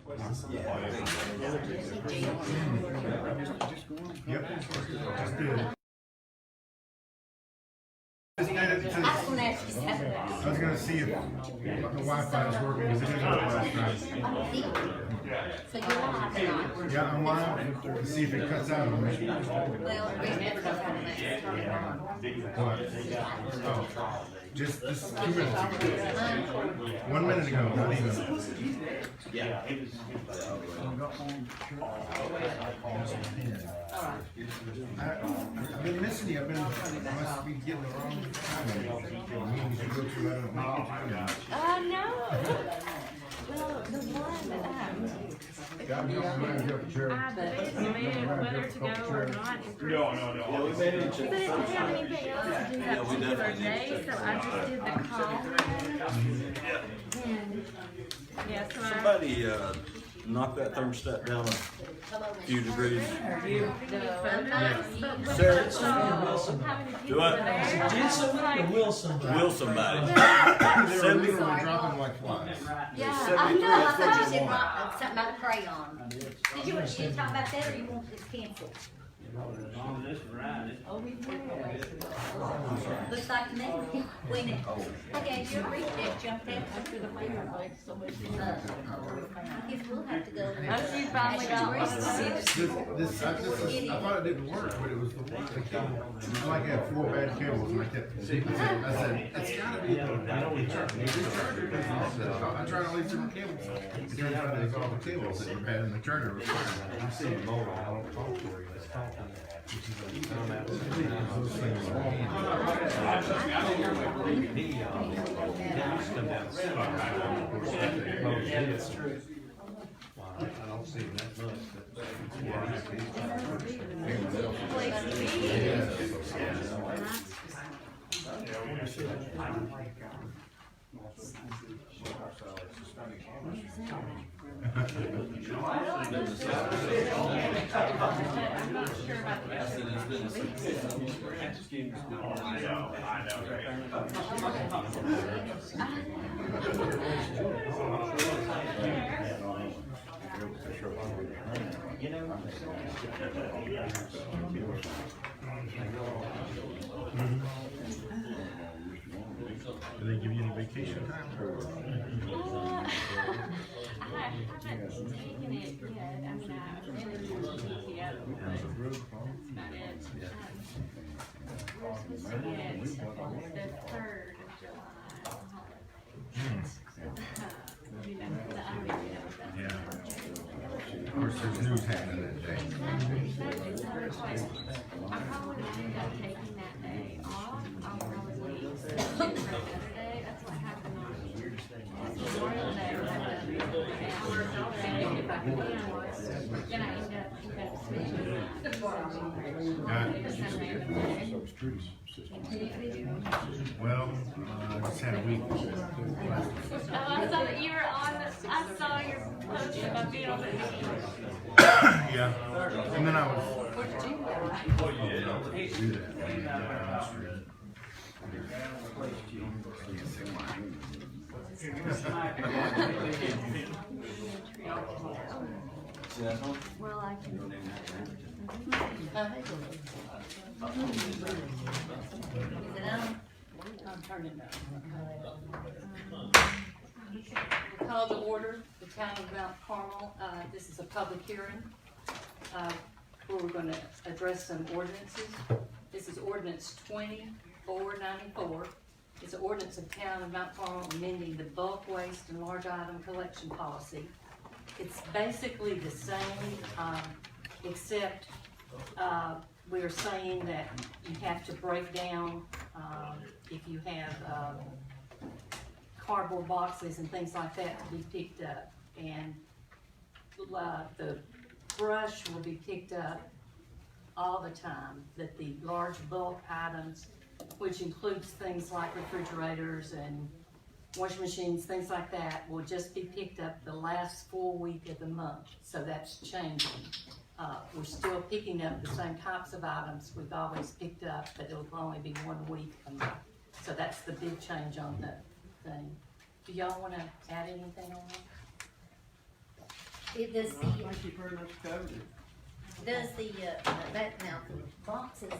Yep, just did. I was gonna ask you something. I was gonna see if the Wi-Fi is working, because it didn't work last night. So you're live tonight? Yeah, I'm live, to see if it cuts out on me. Well, it never does on that. Turn it on. What? Oh, just 2 minutes ago. 1 minute ago, not even. I've been missing you. I must be getting the wrong time. Meetings you go to, I don't make it. No. Well, the one, whether to go or not. No. But if you have anything else to do that particular day, so I just did the call. And, yeah, so Somebody knock that thermostat down a few degrees. Do I? Will somebody? Will somebody? They're literally dropping like flies. yeah, I know, I thought you said something about a crayon. Did you want to talk about that, or you want this canceled? Looks like to me, when it, I gave you a reach that jumped out through the finger. I guess we'll have to go. Oh, she finally got I thought it didn't work, but it was the one that came. It was like I had 4 bad cables, and I said, it's gotta be I tried all these different cables. It turns out it was all the cables that were bad, and the turner was fine. I'm seeing mobile, I don't talk to her, let's talk to her. Yeah, that's true. I don't see that much, Do they give you any vacation time? I haven't taken it yet. I mean, I've been in the PTO, but that's about it. We're supposed to get the 3rd of July. Yeah. Of course, there's news happening that day. I probably would end up taking that day off. I'll probably leave Saturday. That's what happened on Memorial Day. I had to work all day if I could. Then I end up switching. Well, I just had a week. Oh, I saw that you were on. I saw your post about being on vacation. Yeah. And then I was. Well, I can. I'm turning it on. Call to order the town of Mount Carmel. This is a public hearing where we're going to address some ordinances. This is ordinance 2494. It's an ordinance of town of Mount Carmel amending the bulk waste and large item collection policy. It's basically the same, except we're saying that you have to break down if you have cardboard boxes and things like that to be picked up. And the brush will be picked up all the time, that the large bulk items, which includes things like refrigerators and washing machines, things like that, will just be picked up the last full week of the month. So that's changing. We're still picking up the same types of items we've always picked up, but it'll only be 1 week a month. So that's the big change on the thing. Do y'all want to add anything on that? It does I think you pretty much covered it. that now, the boxes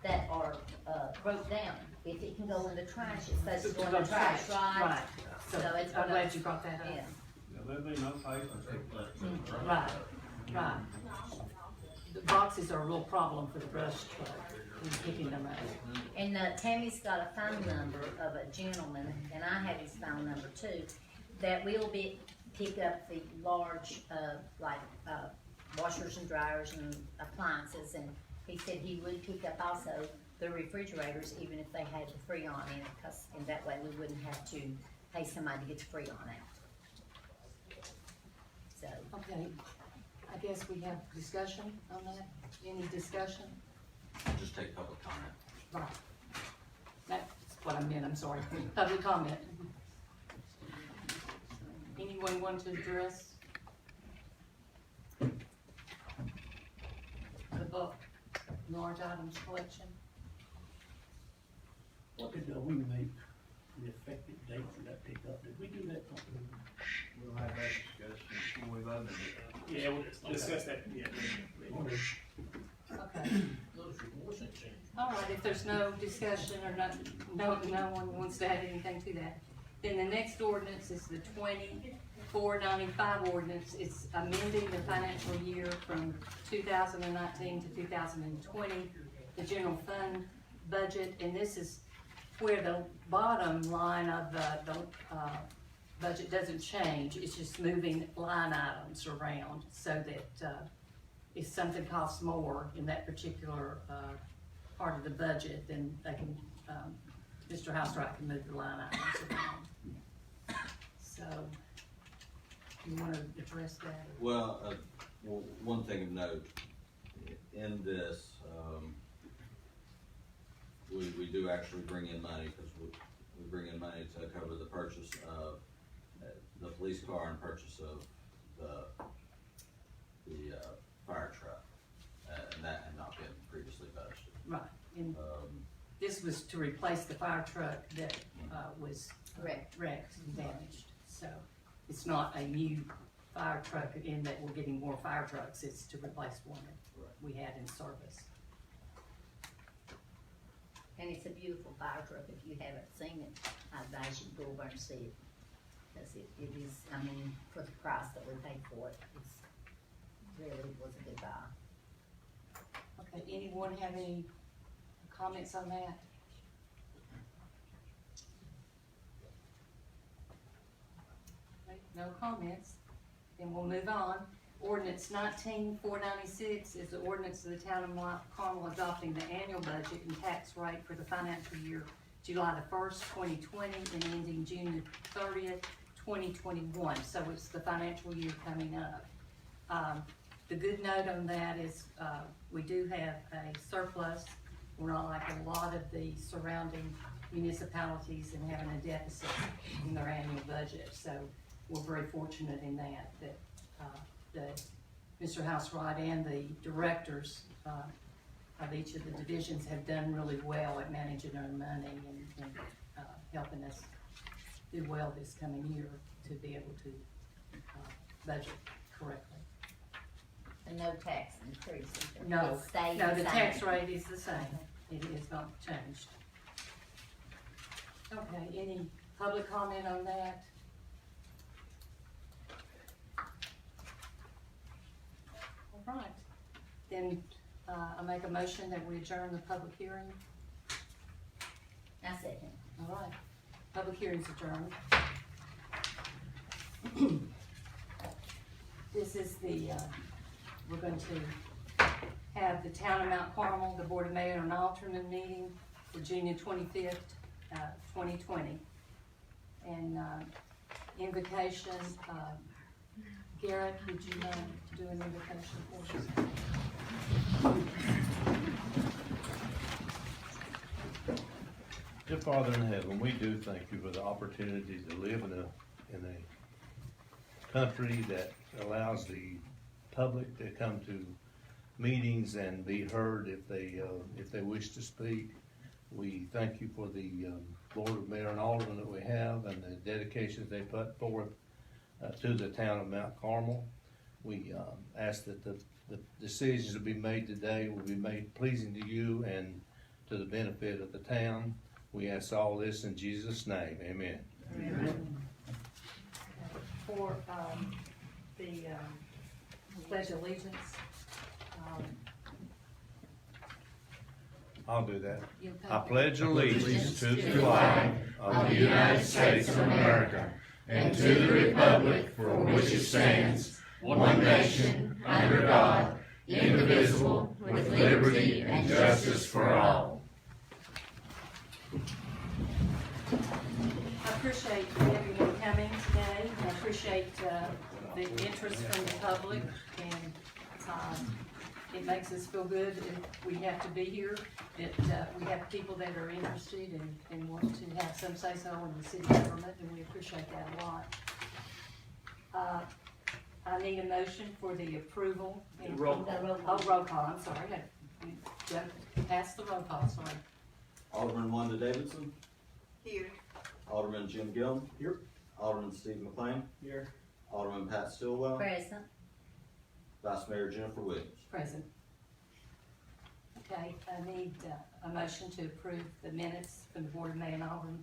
that are, broke down, if it can go in the trash, it's supposed to go in the trash, right? Right, so So it's I'm gonna- glad you brought that up. Yeah, There'll be no paper. Right, right. The boxes are a real problem for the brush truck in picking them up. and, Tammy's got a phone number of a gentleman, and I have his phone number too, that will pick up the large, washers and dryers and appliances, and he said he would pick up also the refrigerators, even if they had the Freon in it, cause in that way we wouldn't have to pay somebody to get the Freon out. So, Okay, I guess we have discussion on that, any discussion? Just take public comment. Right. That's what I meant, I'm sorry, public comment. Anyone want to address the book, large items collection? What did we make the effective date for that pickup? Did we do that? We'll have that discussion when we vote on it. Yeah, we'll discuss that, yeah. Okay. All right, if there's no discussion or no one wants to add anything to that, then the next ordinance is the 2495 ordinance. It's amending the financial year from 2019 to 2020, the general fund budget, and this is where the bottom line of the budget doesn't change. It's just moving line items around so that if something costs more in that particular part of the budget, then they can, Mr. Housewright can move the line items around. So, you wanna address that? Well, one thing of note, in this, we do actually bring in money, because we bring in money to cover the purchase of the police car and purchase of the fire truck, and that had not been previously budgeted. Right, and this was to replace the fire truck that was wrecked and damaged. So, it's not a new fire truck in that we're getting more fire trucks, it's to replace one that we had in service. and it's a beautiful fire truck. If you haven't seen it, I advise you to go over and see it. Cause it is, I mean, for the price that we paid for it, it's really was a good buy. Okay, anyone have any comments on that? Okay, no comments, then we'll move on. Ordinance 19496 is the ordinance of the town of Carmel adopting the annual budget and tax rate for the financial year July the 1st, 2020 and ending June the 30th, 2021. So it's the financial year coming up. The good note on that is we do have a surplus. We're not like a lot of the surrounding municipalities and having a deficit in their annual budget. So we're very fortunate in that Mr. Housewright and the directors of each of the divisions have done really well at managing our money and helping us do well this coming year to be able to budget correctly. And no tax increase. No, It stays no, the same. tax rate is the same. It is not changed. Okay, any public comment on that? All right, then, I make a motion that we adjourn the public hearing. I second. All right, public hearing's adjourned. This is the, we're going to have the town of Mount Carmel, the Board of Mayor and Aldermen meeting for June the 25th, 2020. And invitation, Garrett, would you do an invitation for us? Dear Father in heaven, we do thank you for the opportunity to live in a country that allows the public to come to meetings and be heard if they wish to speak. We thank you for the Board of Mayor and Aldermen that we have and the dedications they put forth to the town of Mount Carmel. We ask that the decisions that be made today will be made pleasing to you and to the benefit of the town. We ask all this in Jesus' name, amen. For, the, pledge of allegiance, I'll do that. you'll I come. pledge allegiance to the flag of the United States of America and to the republic for which it stands, one nation, under God, indivisible, with liberty and justice for all. I appreciate everyone coming today. I appreciate, the interest from the public, and, it makes us feel good that we have to be here, that, we have people that are interested and want to have some say-so in the city government, and we appreciate that a lot. I need a motion for the approval. Roll call. Oh, roll call, I'm sorry. Pass the roll call, sorry. Alderman Wanda Davidson, Here. Alderman Jim Gillum. Here. Alderman Steve McLean, Here. Alderman Pat Stillwell, Present. Vice Mayor Jennifer Williams. Present. Okay, I need a motion to approve the minutes from the Board of Mayor and Alderman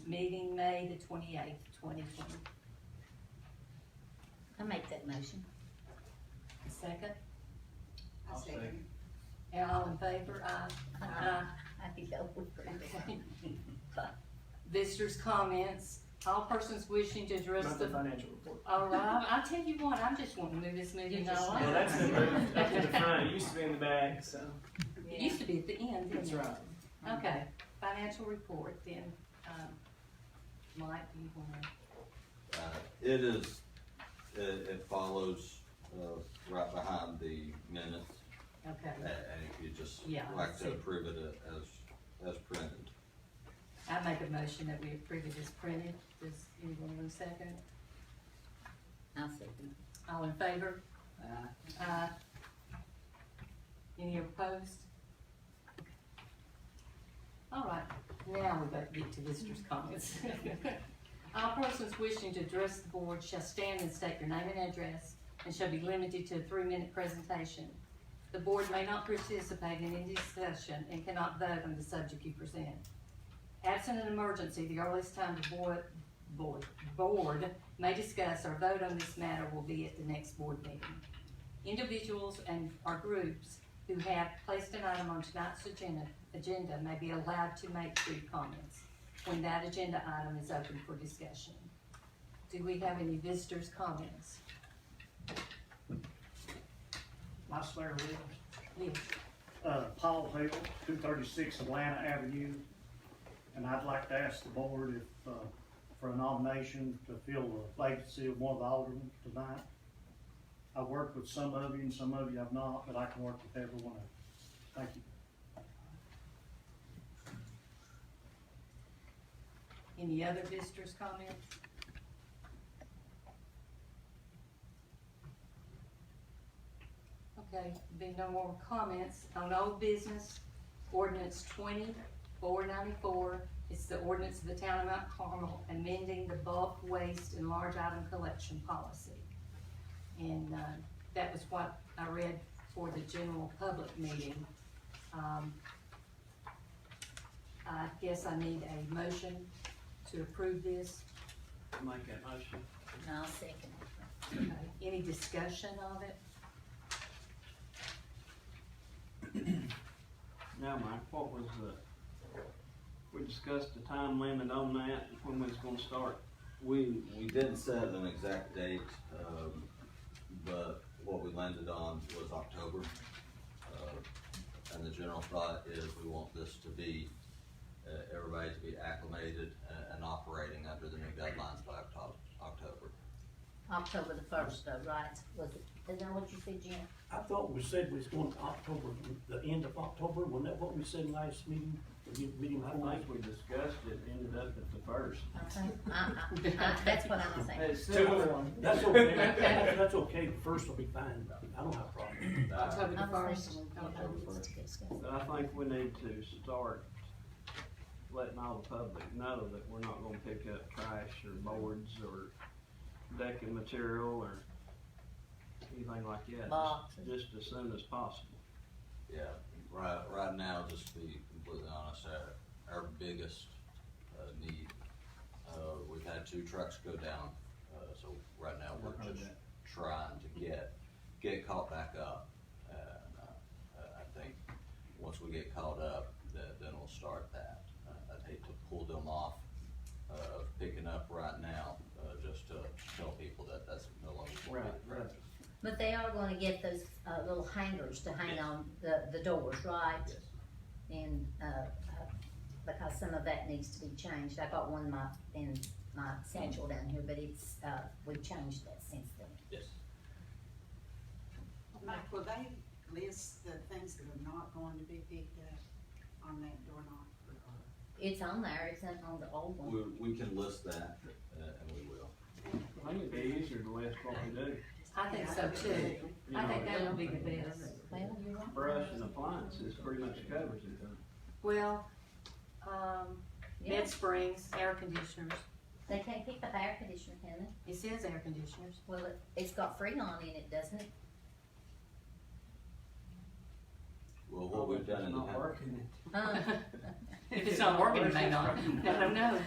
meeting May the 28th, 2020. I make that motion. Second? I'll second. And all in favor? Aye. Aye. Happy to approve. Okay. Visitors' comments. All persons wishing to address Not the the. financial report. All right, I'll tell you what, I'm just wanting to move this meeting on. Well, that's been moved up to the front, it used to be in the back, so. It used to be at the end, didn't That's it? right. Okay, financial report then, Mike, you wanna, It follows, right behind the minutes, okay. and if you just Yeah, I like see. to approve it as printed. I make a motion that we approve it as printed. Does anyone want a second? I'll second. All in favor? Aye. Any opposed? All right, now we got to get to visitors' comments. All persons wishing to address the board shall stand and state their name and address, and shall be limited to a 3-minute presentation. The board may not participate in any discussion and cannot vote on the subject you present. Absent an emergency, the earliest time the board may discuss or vote on this matter will be at the next board meeting. Individuals or groups who have placed an item on tonight's agenda may be allowed to make brief comments when that agenda item is open for discussion. Do we have any visitors' comments? My swear Yes. Paul Hale, 236 Atlanta Avenue, and I'd like to ask the board if, for a nomination to fill the vacancy of one of the aldermen tonight. I've worked with some of you and some of you have not, but I can work with every one of you. Thank you. Any other visitors' comments? Okay, being no more comments on old business, ordinance 20-494, it's the ordinance of the town of Mount Carmel amending the bulk waste and large item collection policy. And, that was what I read for the general public meeting. I guess I need a motion to approve this. Make that motion. I'll second. Okay, any discussion of it? Now, Mike, what was we discussed the time limit on that, when we was gonna start. We didn't set an exact date, but what we landed on was October. And the general thought is we want this to be, everybody to be acclimated and operating under the new deadlines by October. October the 1st though, right? Is that what you said, Jim? I thought we said we was going to October, the end of October, wasn't that what we said last meeting? Meeting before? I think we discussed it, ended up at the 1st. Okay. That's what I'm saying. It's still, that's okay, that's okay, the 1st will be fine, I don't have a problem with that. October the I was 1st. thinking we October need 1st. to discuss. But I think we need to start letting all the public know that we're not gonna pick up trash or boards or decking material or, anything like that, Boxes. just as soon as possible. Yeah, right now, just to be completely honest, our biggest, need, we've had 2 trucks go down, so right now we're just trying to get caught back up. And, I think, once we get caught up, then we'll start that. I'd hate to pull them off, picking up right now, just to tell people that that's no longer going to be Right. practice. But they are gonna get those, little hangers to hang on the doors, right? Yes. And, because some of that needs to be changed, I got one in my satchel down here, but it's, we've changed that since then. Yes. Mike, will they list the things that are not going to be picked up on that door knob? It's on there, it's on the old one. We can list that, and we will. I think it'd be easier to list what we do. I think so too. I think that would be the best. Well, you're right. Brush and appliances pretty much covers it. Well, Yeah. bed springs, air conditioners. They can't pick up air conditioner, can they? It says air conditioners. Well, it's got Freon in it, doesn't it? Well, what we've done in the It's not past. working. If it's not working, it may not. I don't know.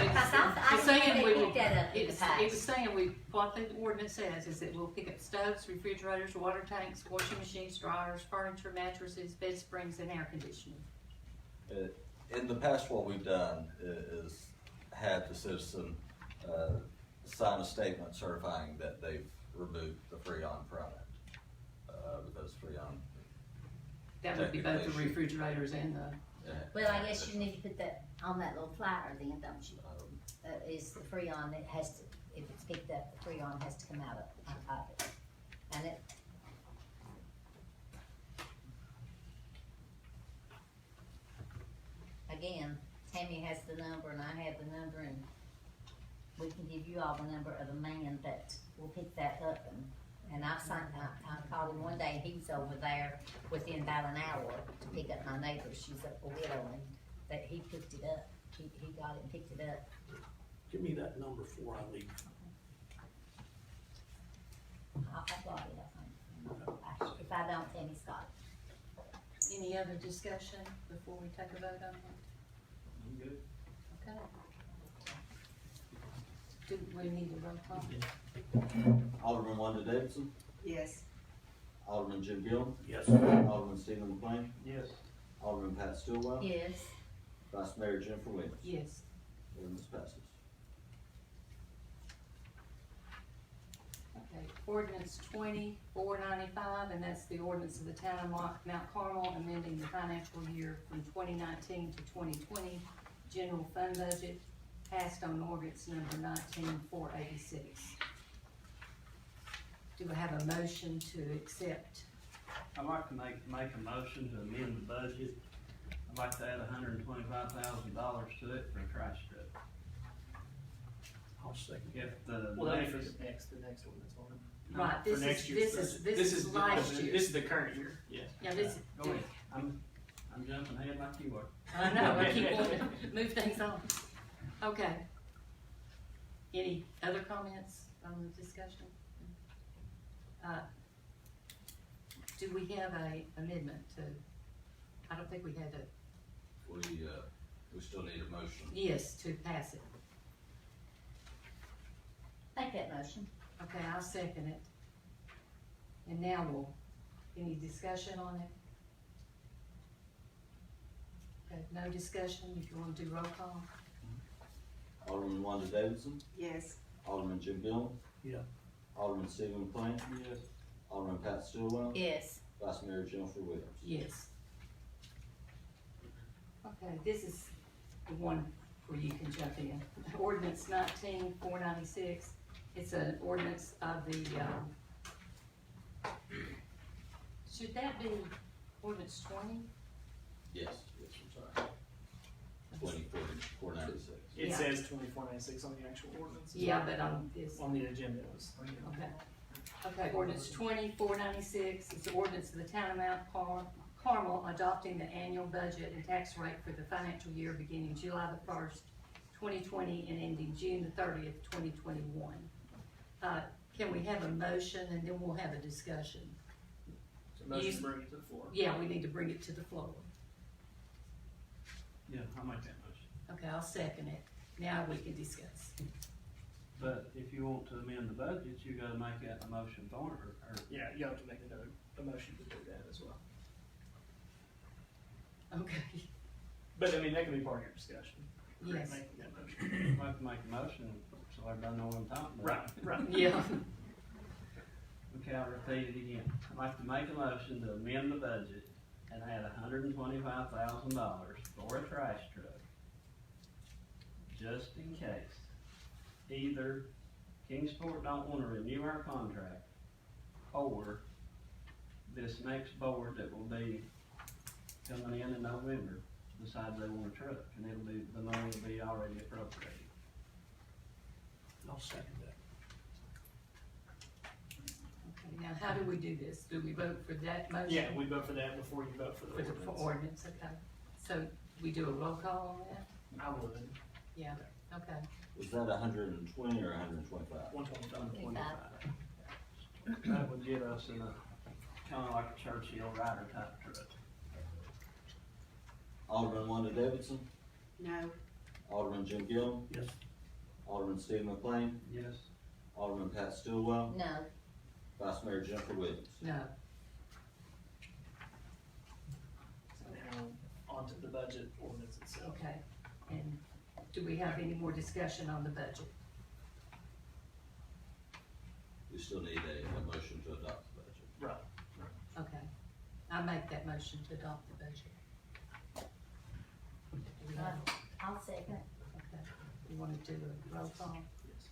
I It's think saying they we picked would, that up in the it past. was saying what the ordinance says is that we'll pick up stoves, refrigerators, water tanks, washing machines, dryers, furniture, mattresses, bed springs, and air conditioning. In the past, what we've done is had the citizen, sign a statement certifying that they've removed the Freon from it. Because Freon. That would be both the Technically, refrigerators and the, Well, I guess you need to put that on that little flyer then, don't you? Is the Freon, it has to, if it's picked up, the Freon has to come out of it. And it, again, Tammy has the number and I have the number and we can give you all the number of the man that will pick that up and I called him one day and he was over there within about an hour to pick up my neighbor, she's a widow, and that he picked it up, he got it and picked it up. Give me that number before I leave. I got it, I think. If I don't, Tammy's got it. any other discussion before we take a vote on it? I'm good. Okay. Do we need a roll call? Alderman Wanda Davidson, Yes. Alderman Jim Gillum, Yes. Alderman Stephen McLean, Yes. Alderman Pat Stillwell, Yes, Vice Mayor Jennifer Williams. Yes. Ordinance passes. Okay, ordinance 2495, and that's the ordinance of the town of Mount Carmel amending the financial year from 2019 to 2020 general fund budget, passed on ordinance number 19486. Do I have a motion to accept? I'd like to make a motion to amend the budget. I'd like to add $125,000 to it for a trash truck. I'll second. If the Well, that'll be next, for the next ordinance, won't it? Right, For this next is, year's this is, budget. this is last This year. is the current year, yeah. Yeah, this, go ahead. I'm jumping ahead like you are. I know, I keep wanting to move things on. Okay. Any other comments on the discussion? Do we have a amendment to, I don't think we had a, We still need a motion. yes, to pass it. make that motion. Okay, I'll second it. And now any discussion on it? Okay, no discussion, if you wanna do roll call? Alderman Wanda Davidson, Yes. Alderman Jim Gillum. Yeah. Alderman Stephen McLean, Yes. Alderman Pat Stillwell, Yes, Vice Mayor Jennifer Williams. Yes. Okay, this is the one where you can jump in. Ordinance 19496, it's an ordinance of the, should that be ordinance 20? Yes, I'm sorry. 496. It Yeah. says 2496 on the actual ordinance. Yeah, but on this, On the agenda it was. okay. Okay, ordinance 2496, it's the ordinance of the town of Mount Carmel adopting the annual budget and tax rate for the financial year beginning July the 1st, 2020 and ending June the 30th, 2021. can we have a motion and then we'll have a discussion? So motion You- to bring it to the floor. Yeah, we need to bring it to the floor. Yeah, I'll make that motion. Okay, I'll second it. Now we can discuss. But if you want to amend the budget, you gotta make that a motion for it, or Yeah, you have to make a motion to do that as well. Okay, But I mean, that can be part of your discussion. Yes. Making that motion. I have to make a motion, so everybody know what I'm talking about. Right. yeah, Okay, I'll repeat it again. I'd like to make a motion to amend the budget and add $125,000 for a trash truck. Just in case, either Kingsport don't wanna renew our contract, or this next board that will be coming in November decides they want a truck, and it'll be, the money will be already appropriated. I'll second that. okay, now how do we do this? Do we vote for that motion? Yeah, we vote for that before you vote for the For the ordinance. ordinance, okay. So we do a roll call on that? I would, Yeah, okay. Was that 120 or 125? 125. That would get us in a, kinda like a Churchill Rider type truck. Alderman Wanda Davidson, No, Alderman Jim Gillum, Yes. Alderman Steve McLean, Yes. Alderman Pat Stillwell, No, Vice Mayor Jennifer Williams. No, So now, on to the budget ordinance itself. okay. And do we have any more discussion on the budget? We still need a motion to adopt the budget. Right. Okay. I make that motion to adopt the budget. Do we have- I'll second. Okay. You wanna do a roll call? Yes.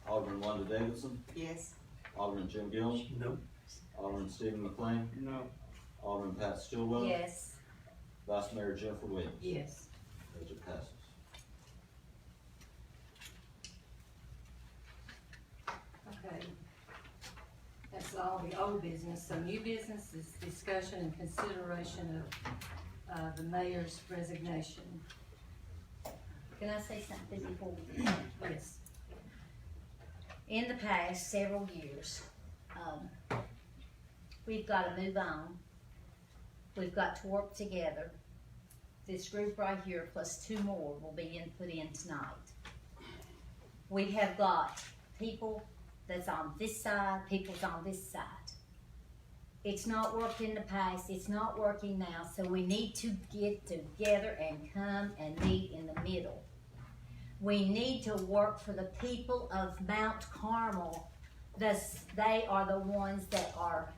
Alderman Wanda Davidson, yes, Alderman Jim Gillum, Nope. Alderman Stephen McLean, No. Alderman Pat Stillwell, Yes, Vice Mayor Jennifer Williams. Yes. Budget passes. Okay. That's all the old business. So new business is discussion and consideration of, the mayor's resignation. can I say something before we? Yes. In the past several years, we've got to move on. We've got to work together. This group right here plus two more will be put in tonight. We have got people that's on this side, people's on this side. It's not worked in the past, it's not working now, so we need to get together and come and meet in the middle. We need to work for the people of Mount Carmel. They are the ones that are,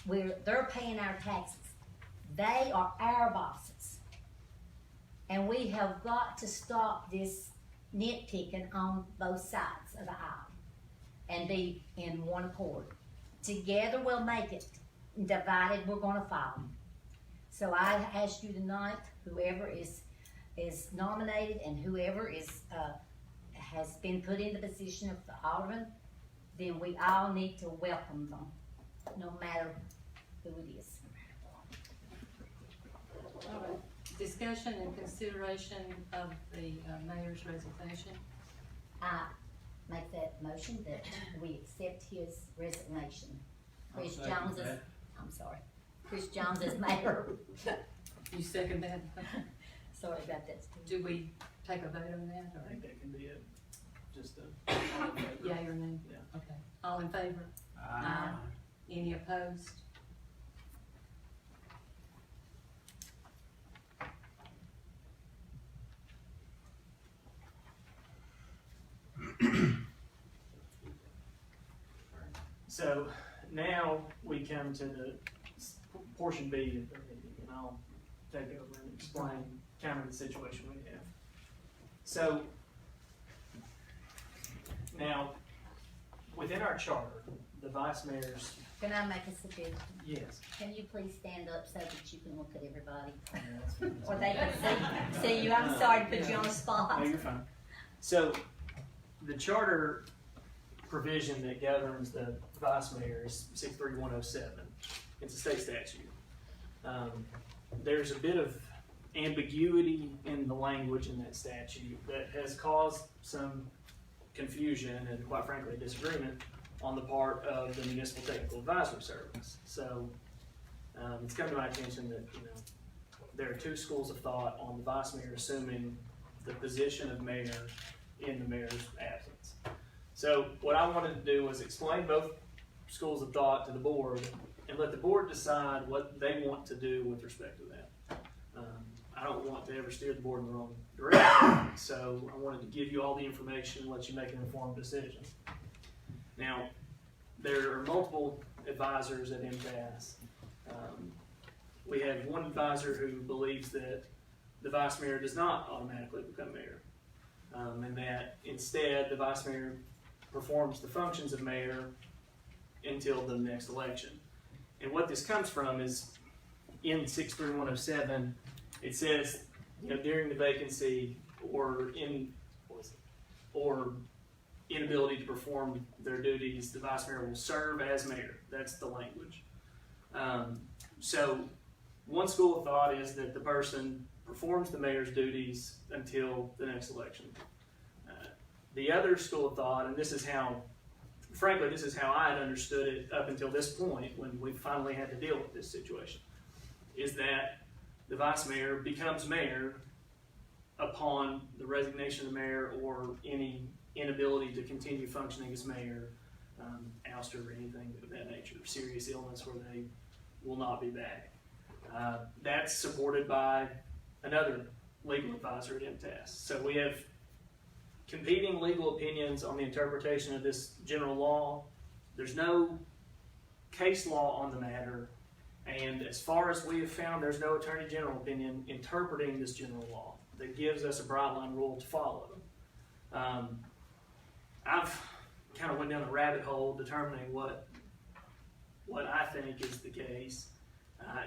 they're paying our taxes. They are our bosses. And we have got to stop this nitpicking on both sides of the aisle and be in one accord. Together we'll make it. Divided we're gonna fall. So I ask you tonight, whoever is nominated and whoever has been put in the position of the alderman, then we all need to welcome them, no matter who it is. All right. Discussion and consideration of the mayor's resignation. I make that motion that we accept his resignation. Chris I'll second Jones is, that. I'm sorry, Chris Jones is mayor. You second that? Sorry about that. Do we take a vote on that, I or think that can be it. Just yea or nay? Yeah. Okay. All in favor? Aye. Any opposed? So now we come to the portion B of the meeting, and I'll take over and explain kind of the situation we have. So now, within our charter, the vice mayor's, Can I make a suggestion? yes. Can you please stand up so that you can look at everybody? Or they can see you. I'm sorry to put you on the spot. No, you're fine. So, the charter provision that governs the vice mayor is 63107. It's a state statute. There's a bit of ambiguity in the language in that statute that has caused some confusion and quite frankly disagreement on the part of the Municipal Technical Advisory Service. So it's come to my attention that, you know, there are two schools of thought on the vice mayor assuming the position of mayor in the mayor's absence. So what I wanted to do was explain both schools of thought to the board and let the board decide what they want to do with respect to that. I don't want to ever steer the board in the wrong direction, so I wanted to give you all the information and let you make an informed decision. Now, there are multiple advisors at MTAS. We have one advisor who believes that the vice mayor does not automatically become mayor, and that instead the vice mayor performs the functions of mayor until the next election. And what this comes from is in 63107, it says, you know, during the vacancy or inability to perform their duties, the vice mayor will serve as mayor. That's the language. So one school of thought is that the person performs the mayor's duties until the next election. The other school of thought, and this is how, frankly, this is how I had understood it up until this point when we finally had to deal with this situation, is that the vice mayor becomes mayor upon the resignation of the mayor or any inability to continue functioning as mayor, ouster or anything of that nature, serious illness where they will not be back. That's supported by another legal advisor at MTAS. So we have competing legal opinions on the interpretation of this general law. There's no case law on the matter, and as far as we have found, there's no Attorney General opinion interpreting this general law that gives us a bright line rule to follow. I've kind of went down a rabbit hole determining what I think is the case.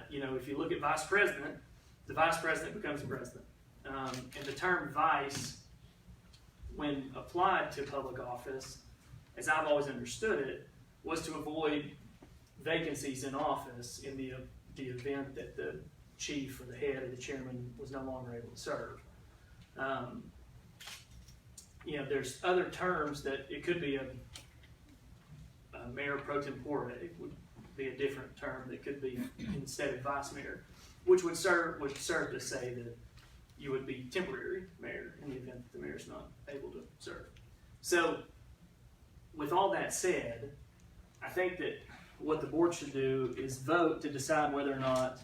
You know, if you look at vice president, the vice president becomes the president. And the term vice, when applied to public office, as I've always understood it, was to avoid vacancies in office in the event that the chief or the head or the chairman was no longer able to serve. You know, there's other terms that it could be a mayor pro tempore would be a different term that could be instead of vice mayor, which would serve to say that you would be temporary mayor in the event that the mayor's not able to serve. So, with all that said, I think that what the board should do is vote to decide whether or not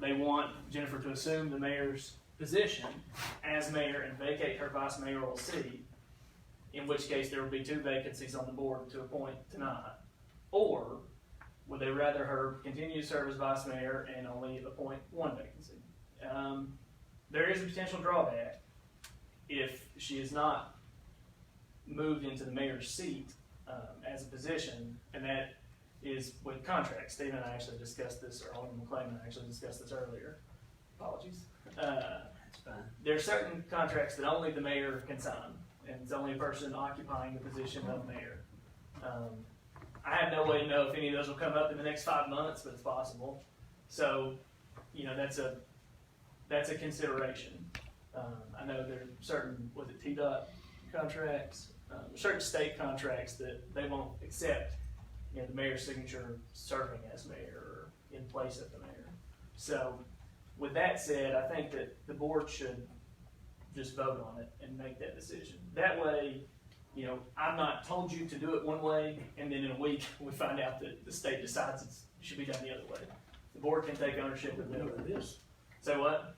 they want Jennifer to assume the mayor's position as mayor and vacate her vice mayoral seat, in which case there will be 2 vacancies on the board to appoint tonight. Or would they rather her continue to serve as vice mayor and only appoint 1 vacancy? There is a potential drawback if she is not moved into the mayor's seat as a position, and that is with contracts. Stephen and I actually discussed this, or Alderman McClain and I actually discussed this earlier. Apologies. That's fine. There are certain contracts that only the mayor can sign, and it's only a person occupying the position of mayor. I have no way to know if any of those will come up in the next 5 months, but it's possible. So, you know, that's a consideration. I know there are certain, was it TDOT contracts, certain state contracts that they won't accept, you know, the mayor's signature serving as mayor or in place of the mayor. So, with that said, I think that the board should just vote on it and make that decision. That way, you know, I've not told you to do it one way, and then in a week we find out that the state decides it should be done the other way. The board can take ownership of it. This, Say what?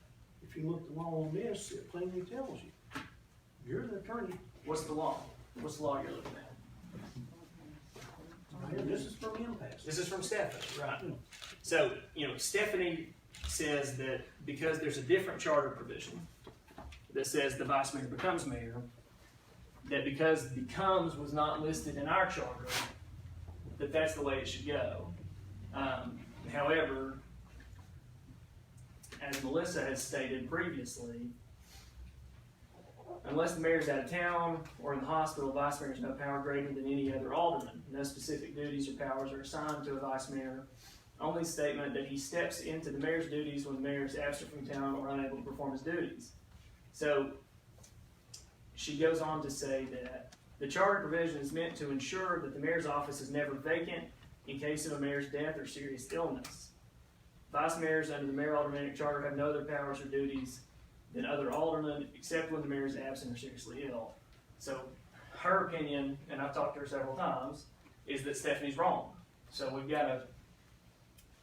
if you look at the law on this, it plainly tells you. You're the attorney. What's the law? What's the law you're looking at? This is from impasse. This is from Stephanie, right? So, you know, Stephanie says that because there's a different charter provision that says the vice mayor becomes mayor, that because becomes was not listed in our charter, that's the way it should go. However, as Melissa has stated previously, unless the mayor's out of town or in the hospital, vice mayor has no power greater than any other alderman. No specific duties or powers are assigned to a vice mayor. Only statement that he steps into the mayor's duties when the mayor is absent from town or unable to perform his duties. So she goes on to say that The charter provision is meant to ensure that the mayor's office is never vacant in case of a mayor's death or serious illness. Vice mayors under the mayor aldermanic charter have no other powers or duties than other aldermen, except when the mayor is absent or seriously ill. So her opinion, and I've talked to her several times, is that Stephanie's wrong. So we've got to,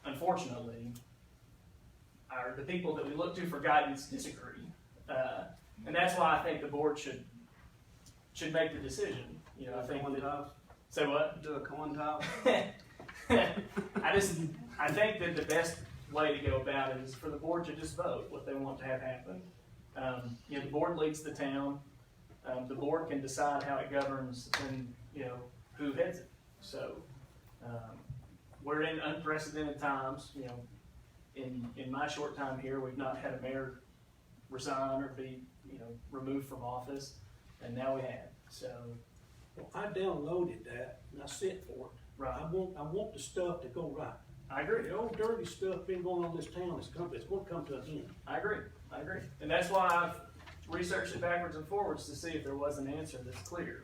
unfortunately, the people that we look to for guidance disagree. And that's why I think the board should make the decision. You know, I think that, say what? Do a coin toss? I think that the best way to go about it is for the board to just vote what they want to have happen. You know, the board leads the town. The board can decide how it governs and, you know, who heads it. So, we're in unprecedented times. You know, in my short time here, we've not had a mayor resign or be, you know, removed from office, and now we have. So, Well, I downloaded that and I sent for it. right, I want the stuff to go right. I agree. The old dirty stuff been going on in this town, it's gonna come to an end. I agree. And that's why I've researched it backwards and forwards to see if there was an answer that's clear.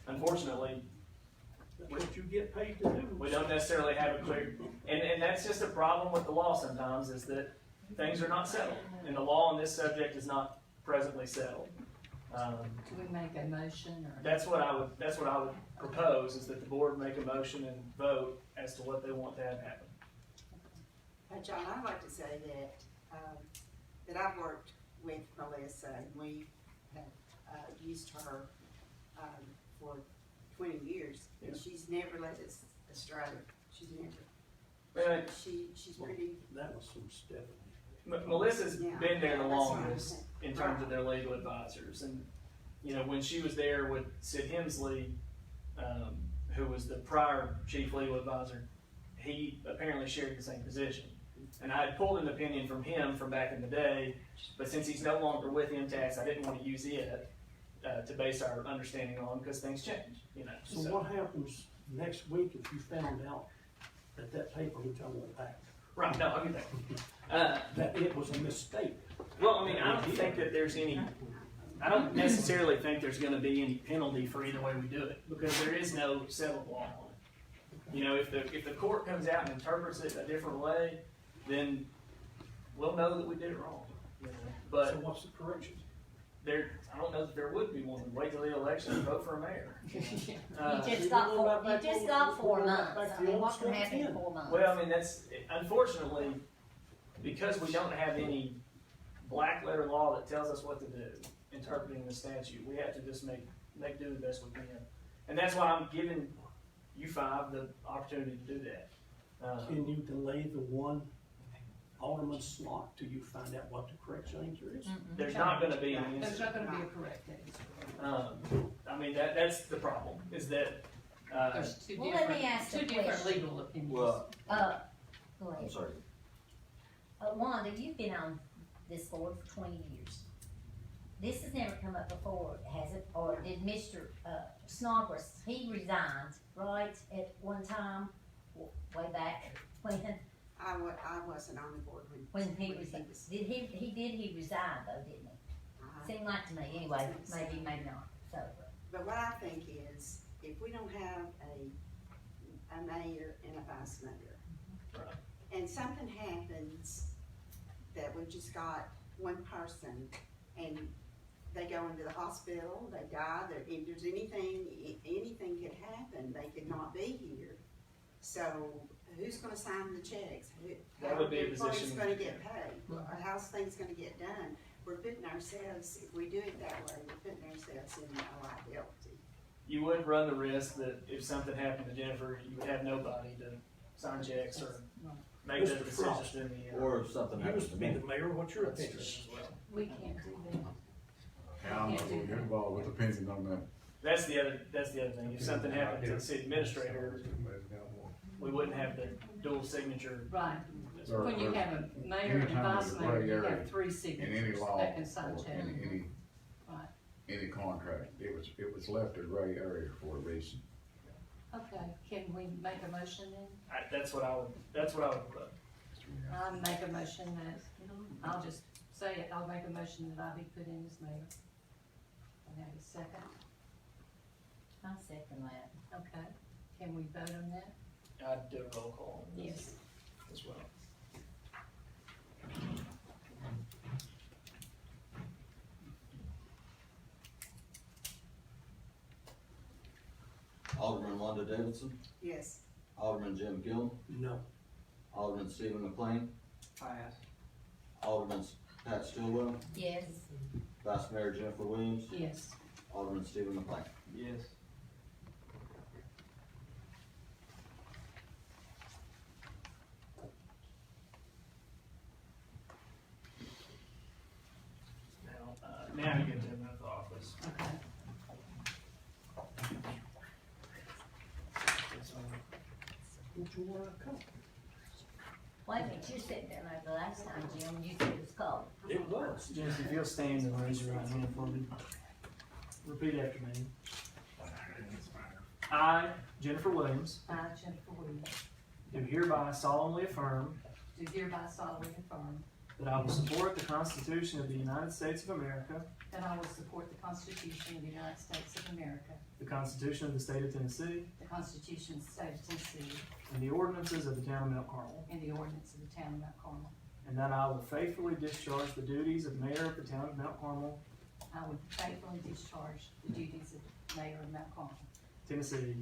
Unfortunately, That's what you get paid to do. we don't necessarily have a clear, and that's just a problem with the law sometimes, is that things are not settled, and the law on this subject is not presently settled. Do we make a motion or? That's what I would propose, is that the board make a motion and vote as to what they want to have happen. John, I'd like to say that I've worked with Melissa, and we have, used her, for 20 years, and Yeah. she's never let us astray. She's never. But She's pretty. That was some stuff. Melissa's Yeah. been there the That's what I'm longest saying. in terms of their legal advisors, and, you know, when she was there with Sid Hensley, who was the prior chief legal advisor, he apparently shared the same position. And I had pulled an opinion from him from back in the day, but since he's no longer with MTAS, I didn't want to use it to base our understanding on, because things change, you know. So what happens next week if you found out that that paper which I want back, Right, no, I get that. that it was a mistake? Well, I mean, I don't think that there's any, I don't necessarily think there's gonna be any penalty for either way we do it, because there is no settled law on it. You know, if the court comes out and interprets it a different way, then we'll know that we did it wrong, you know. So But what's the correction? I don't know that there would be one. Wait till the election and vote for a mayor. You just got 4 months, I mean, what can happen in 4 months? Well, I mean, that's, unfortunately, because we don't have any black letter law that tells us what to do, interpreting the statute, we have to just make do the best we can. And that's why I'm giving you 5 the opportunity to do that. Can you delay the one alderman slot till you find out what the correct answer is? There's not gonna be an There's answer. not gonna be a correct answer. I mean, that's the problem, is that, There's two Well, let me different, ask a two different question. legal opinions. Well, Go I'm ahead. sorry. Wanda, you've been on this board for 20 years. This has never come up before, has it? Or did Mr. Snodgrass, he resigned, right, at one time, way back when I wasn't on the board when he resigned? He resigned though, didn't he? Seemed like to me, anyway, maybe not, so. But what I think is, if we don't have a mayor and a vice mayor, Right. and something happens that we've just got one person, and they go into the hospital, they die, if there's anything could happen, they could not be here. So who's gonna sign the checks? That would be a How are employees position- gonna get paid? How's things gonna get done? We're putting ourselves, if we do it that way, we're putting ourselves in a liability. You would run the risk that if something happened to Jennifer, you would have nobody to sign checks or make the Mr. decisions Frost. in the end. Or if something You happens used to to be me. the mayor, what's your That's opinion? true as well. We can't do that. Yeah, I'm not gonna get involved with opinions on that. That's the other thing. If something happened to the city administrator, we wouldn't have the dual signature. Right, Or- when you or have a mayor and a anytime vice there's a mayor, gray you area have 3 In any signatures law, that can sign or checks. Right. any contract, it was left a gray area for a reason. Okay, can we make a motion then? That's what I would put. I make a motion that, I'll just say it, I'll make a motion that I be put in as mayor. And have a second. I second that. Okay, can we vote on that? I'd do a roll call on this Yes. as well. Alderman Wanda Davidson, Yes. Alderman Jim Gill, No. Alderman Stephen McLean, Pass. Alderman Pat Stillwell, Yes. Vice Mayor Jennifer Williams, Yes. Alderman Stephen McLean. Yes. Now you get to the oath of office. Okay. Would you wanna come? Wait a minute, you said that like the last time, Jim, you said it was cold. It was. Janice, if you'll stand and raise your right hand for me. Repeat after me. I, Jennifer Williams, I, Jennifer Williams, do hereby solemnly affirm do hereby solemnly affirm that I will support the Constitution of the United States of America, that I will support the Constitution of the United States of America, the Constitution of the State of Tennessee, the Constitution of the State of Tennessee, and the ordinances of the town of Mount Carmel, and the ordinance of the town of Mount Carmel. and that I will faithfully discharge the duties of mayor of the town of Mount Carmel, I would faithfully discharge the duties of mayor of Mount Carmel, Tennessee,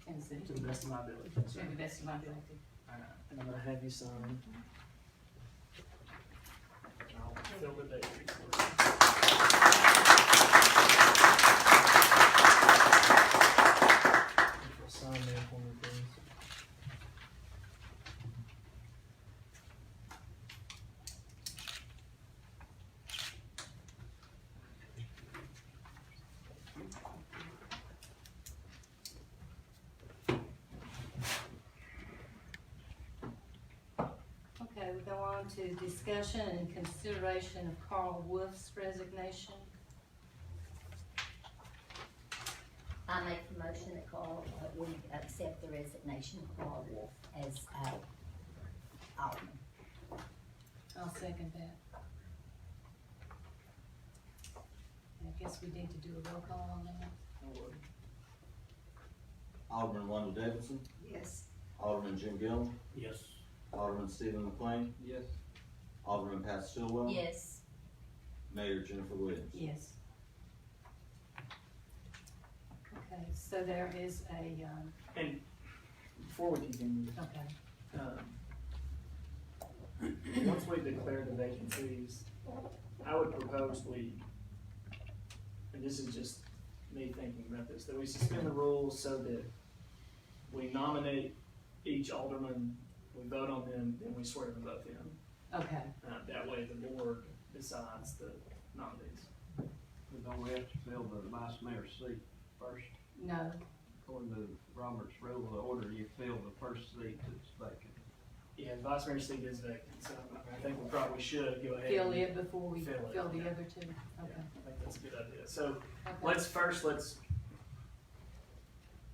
Tennessee, to the best of my ability. to the best of my ability. Alright, and I'm gonna have you sign. And I'll fill the date for you. If you'll sign there for me, please. Okay, we go on to discussion and consideration of Carl Wolf's resignation. I make the motion that Carl, we accept the resignation of Carl Wolf as, alderman. I'll second that. I guess we need to do a roll call on that. No worries. Alderman Wanda Davidson, Yes. Alderman Jim Gill, Yes. Alderman Stephen McLean, Yes. Alderman Pat Stillwell, Yes. Mayor Jennifer Williams. Yes. Okay, so there is a, And before we continue, okay, once we declare the vacancies, I would propose we, and this is just me thinking about this, that we suspend the rules so that we nominate each alderman, we vote on them, then we swear them both in. okay. That way the board decides the nominees. Don't we have to fill the vice mayor's seat first? No, According to Robert's rule of order, you fill the first seat that's vacant. Yeah, the vice mayor's seat is vacant, so I think we probably should go ahead. fill and- it before we Fill it, fill the yeah. other two, Yeah, okay. I think that's a good idea. So Okay. let's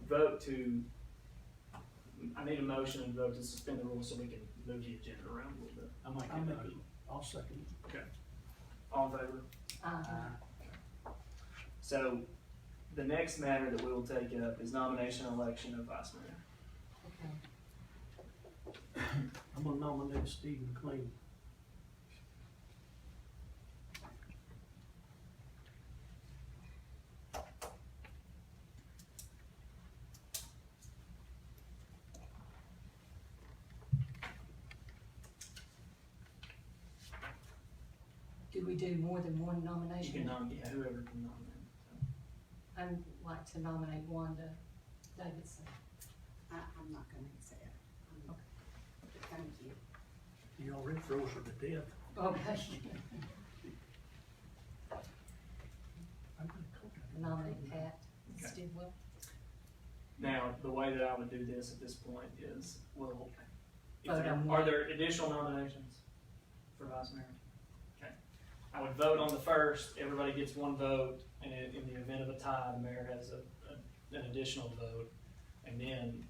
vote to, I need a motion and vote to suspend the rules so we can move the agenda around a little bit. I might I'll get make that. it. I'll second it. All in favor? So the next matter that we will take up is nomination and election of vice mayor. Okay. I'm gonna nominate Steve McLean. Do we do more than one You nomination? can nominate, yeah, whoever can nominate. I'd like to nominate Wanda Davidson. I'm not gonna accept. Okay. Thank you. You already froze her to death. Okay. I'm gonna cook it. Nominate Pat Okay. Stillwell. Now, the way that I would do this at this point is, well, Vote on are one. there additional nominations for vice mayor? Okay. I would vote on the first, everybody gets one vote, and in the event of a tie, the mayor has an additional vote. And then,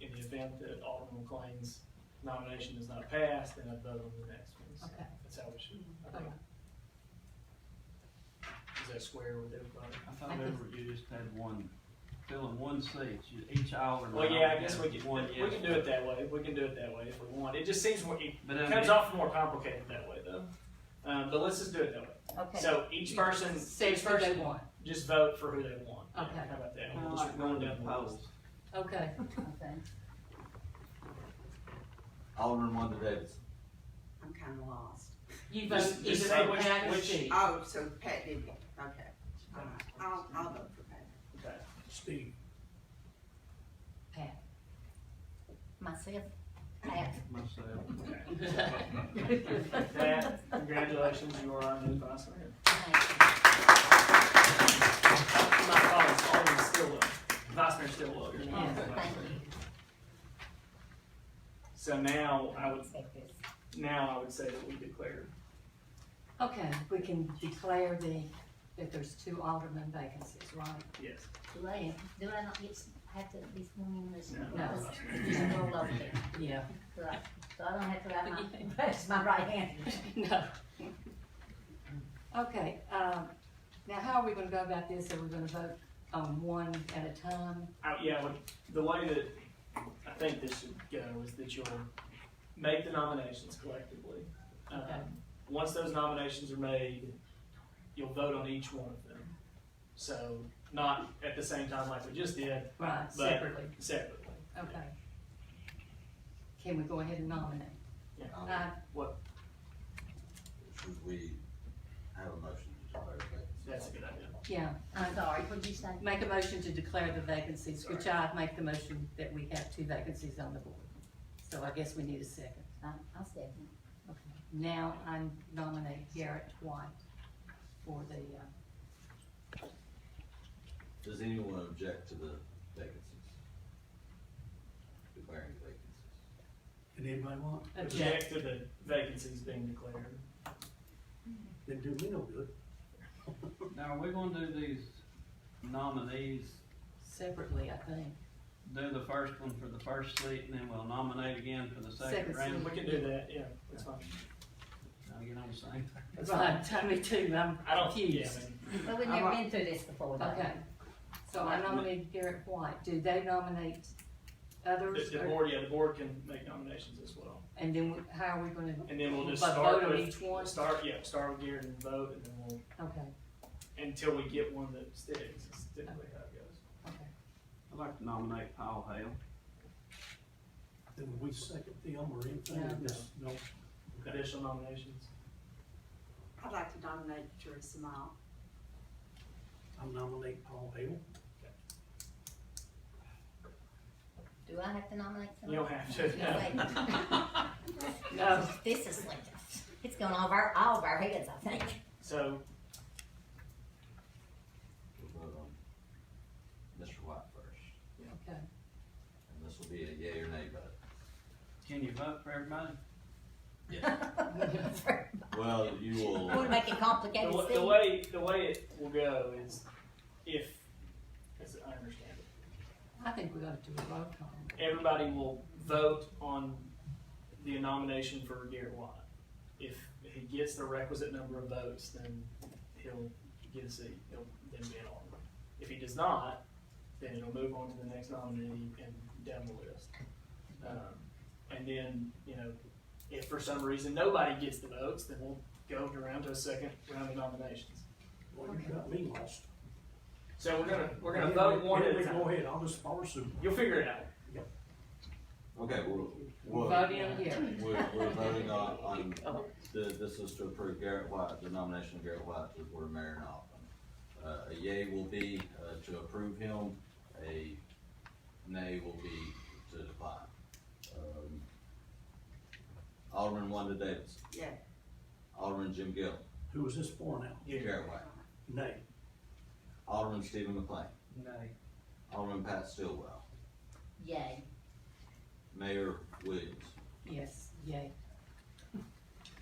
in the event that Alderman McLean's nomination is not passed, then I'd vote on the next one. So Okay. that's how we should. Okay. Is that square with everybody? I thought you just had one filling one seat, each alderman. Well, yeah, I guess we can One do yes it that way. We can do it that way if we want. It just seems more, it But I comes mean- off more complicated that way though. But let's just do it that way. Okay. So each person, Says who they want. just vote for who they want. Okay. How about that? I We'll like just run running down the polls. list. Okay, Okay. Alderman Wanda Davidson. I'm kinda lost. you vote Just either say on Pat or which- Steve. Oh, so Pat did it, okay. All right. I'll vote for Pat. Okay. Steve, Pat. Myself, Pat. Myself. Pat, congratulations, you are our new vice mayor. My fault, Alderman Stillwell. Vice Mayor Stillwell. You're Yeah. not the vice Thank mayor. you. So now I would Take this. say that we declare. Okay, we can declare that there's 2 alderman vacancies, right? Yes. Do I not have to be sworn in this? No. Just roll over there. Yeah. Right. So I don't have to raise my right hand. No. Okay, now how are we gonna go about this? Are we gonna vote on one at a time? The way that I think this should go is that you'll make the nominations collectively. Okay. Once those nominations are made, you'll vote on each one of them. So not at the same time like we just did, Right, but separately, separately. okay. Can we go ahead and nominate? Should we have a motion to declare vacancies? That's a good idea. Yeah, I'm sorry, what'd you say? make a motion to declare the vacancies, which I make the motion that we have 2 vacancies on the board. So I guess we need a second. I'll second. Okay. Now I nominate Garrett White for the, Does anyone object to the vacancies? Declaring vacancies? did anybody want? Object to the vacancies being declared. Didn't do me no good. Now, are we gonna do these nominees, separately, I think. do the first one for the first seat, and then we'll nominate again for the second Second round? We can do that, yeah, that's fine. Now, get on the same thing. That's Right, fine. me too, I'm I don't, yeah, confused. Well, we've never been through this before, though. Okay, so I nominated Garrett White. Do they nominate the, others? the or- board, the board can make nominations as well. And then how are we gonna? And then we'll just But start vote on with, each one? start with Garrett and vote, and then we'll, Okay, until we get one that sticks, it's typically how it goes. okay. I'd like to nominate Paul Hale. Then we second them or anything? No. Just, no. Additional nominations. I'd like to nominate Teresa Mile. I'll nominate Paul Hale. Do I have to nominate You someone? don't have to, no. No, This is like, it's going over all of our heads, I think. So, We'll vote on Mr. White first, okay. and this will be a yea or nay vote. Can you vote for everybody? Well, you will. Want to make it complicated, the Steve? way it will go is if, as I understand it, I think we ought to do a roll call. everybody will vote on the nomination for Garrett White. If he gets the requisite number of votes, then he'll get a seat, he'll then be an alderman. If he does not, then it'll move on to the next nominee and down the list. And then, if for some reason nobody gets the votes, then we'll go around to a second round of nominations. Well, you got me lost. So we're gonna vote one at a Go time. ahead, I'll just follow suit. You'll figure it out. Okay, We're voting on Garrett. We're voting on this is to approve Garrett White, the nomination of Garrett White to the Board of Mayor and Alderman. A yea will be to approve him, a nay will be to decline. Alderman Wanda Davis, Yeah. Alderman Jim Gill, Who is this for now? Garrett White, Nay. Alderman Stephen McLean, Nay. Alderman Pat Stillwell, Yay. Mayor Williams. Yes, yay.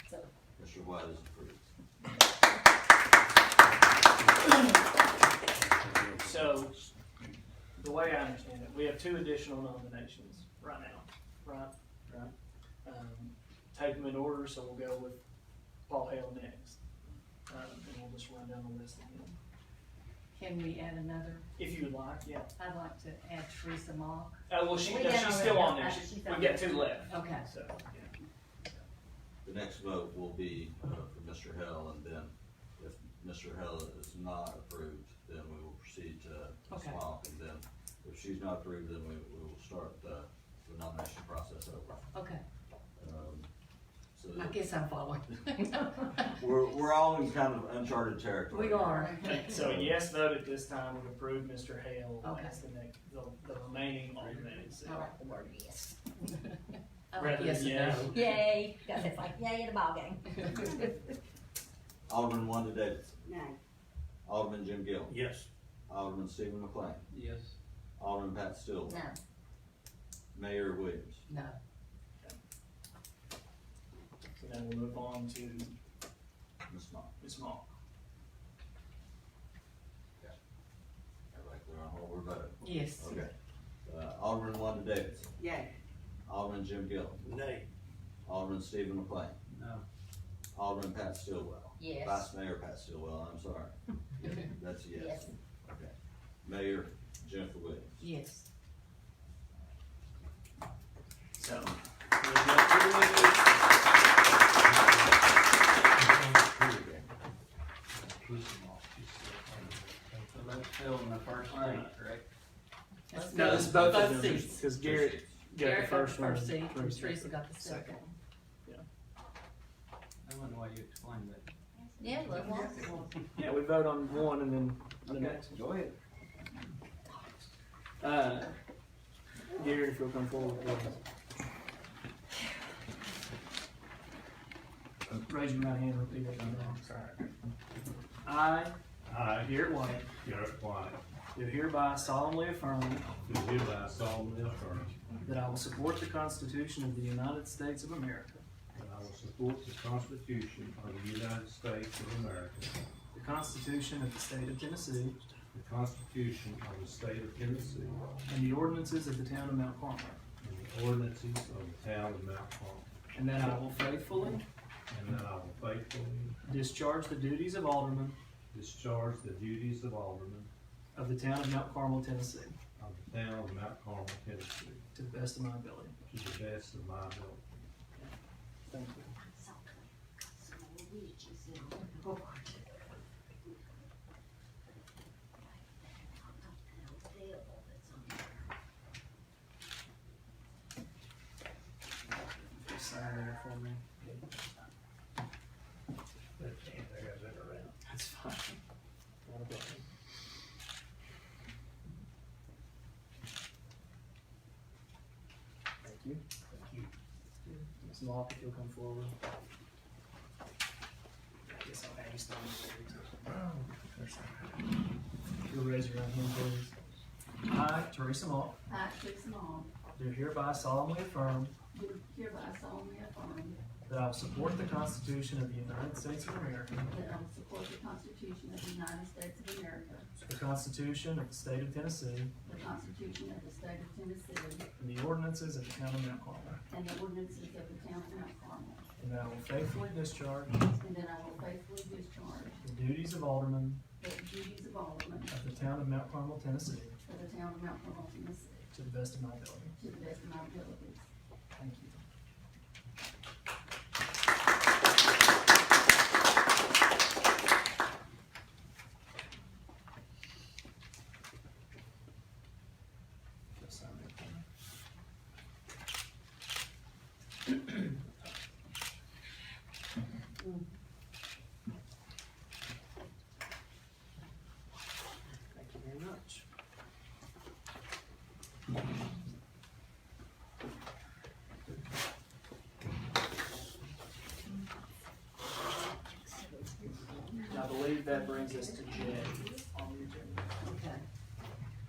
So, Mr. White is approved. So, the way I understand it, we have 2 additional nominations right now, right? Take them in order, so we'll go with Paul Hale next. And we'll just run down the list again. Can we add another? If you would like, yeah. I'd like to add Teresa Mock. Well, We she's did still on there. already. She's- She's We've on got there. 2 left. Okay. So, yeah. The next vote will be, for Mr. Hill, and then if Mr. Hill is not approved, then we will proceed to Okay. Swamp, and then if she's not approved, then we will start the nomination process over. Okay, So I guess I'm following. we're all in kind of uncharted territory. We are. So a yes vote at this time would approve Mr. Hale Okay. as the next, the remaining alternate. I like the word yes. I like Rather yes than and yeah. no. Yay, cause it's like yay in the ballgame. Alderman Wanda Davidson, No, Alderman Jim Gill, Yes. Alderman Stephen McLean, Yes. Alderman Pat Stillwell, No, Mayor Williams. No, So then we'll move on to Ms. Mock. Ms. Mock. Everybody clear on what we're voting? yes. Okay. Alderman Wanda Davidson, yay, Alderman Jim Gill, Nay. Alderman Stephen McLean, No. Alderman Pat Stillwell. yes, Vice Mayor Pat Stillwell, I'm sorry. That's a yes. yes, Okay. Mayor Jennifer Williams. Yes. So. we've got 2 So that's still in the first seat, correct? No, this is both of them, seats. because Garrett got the Garrett got the first one. first seat, and Teresa Teresa got the second. I wonder why you explained that. yeah, look, well, Yeah, we vote on one and then the next one. Go ahead. Garrett, if you'll come forward, please. Raise your right hand, repeat after me. I, Garrett White, Garrett White, do hereby solemnly affirm do hereby solemnly affirm that I will support the Constitution of the United States of America, that I will support the Constitution of the United States of America, the Constitution of the State of Tennessee, the Constitution of the State of Tennessee, and the ordinances of the town of Mount Carmel, and the ordinances of the town of Mount Carmel, and that I will faithfully and that I will faithfully discharge the duties of alderman discharge the duties of alderman of the town of Mount Carmel, Tennessee, of the town of Mount Carmel, Tennessee, to the best of my ability. to the best of my ability. Thank you. Just sign there for me. That's fine. Not a problem. Thank you. Thank you. Ms. Mock, if you'll come forward. I guess I'll have you stand there too. You'll raise your right hand, please. I, Teresa Mock, I, Teresa Long, do hereby solemnly affirm do hereby solemnly affirm that I will support the Constitution of the United States of America, that I will support the Constitution of the United States of America, the Constitution of the State of Tennessee, the Constitution of the State of Tennessee, and the ordinances of the town of Mount Carmel, and the ordinances of the town of Mount Carmel, and that I will faithfully discharge and that I will faithfully discharge the duties of alderman the duties of alderman of the town of Mount Carmel, Tennessee, of the town of Mount Carmel, Tennessee, to the best of my ability. to the best of my abilities. Thank you. Just sign it for me. Thank you very much. I believe that brings us to J on the agenda. Okay.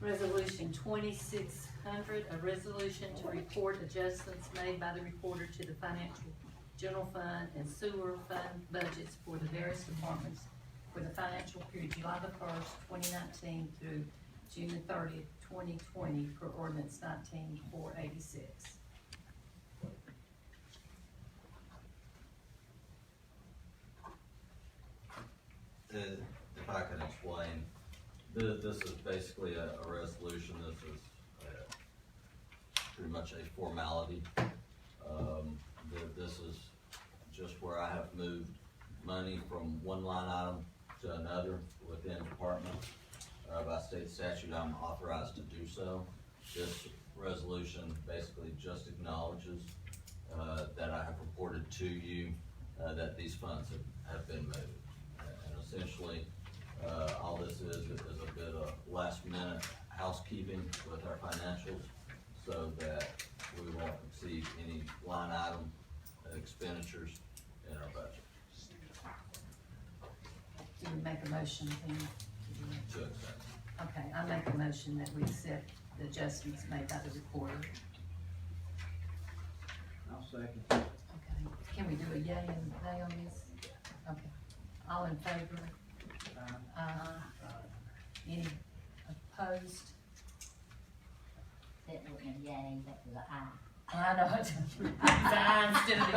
Resolution 2600, a resolution to report adjustments made by the recorder to the financial general fund and sewer fund budgets for the various departments for the financial period July the 1st, 2019 through June the 30th, 2020 per ordinance 19486. If I can explain, This is basically a resolution. This is pretty much a formality. This is just where I have moved money from one line item to another within departments. By state statute, I'm authorized to do so. This resolution basically just acknowledges that I have reported to you that these funds have been moved. And essentially, all this is a bit of last minute housekeeping with our financials so that we won't exceed any line item expenditures in our budget. Do we make a motion then? To accept. Okay, I make a motion that we accept the adjustments made by the recorder. I'll second. Okay, can we do a yay and nay on this? Okay, all in favor? Any opposed? That wasn't a yay, that was an aye. I know, it's aye instead of a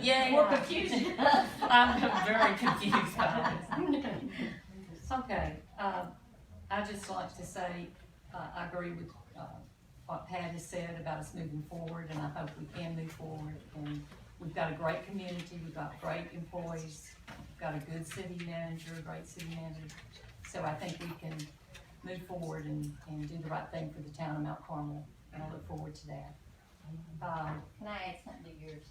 yay. Yay. More confusion. I'm very confused by this. Okay, I'd just like to say, I agree with, what Pat has said about us moving forward, and I hope we can move forward. And we've got a great community, we've got great employees, we've got a good city manager, a great city manager. So I think we can move forward and do the right thing for the town of Mount Carmel, and I look forward to that. Can I add something to yours?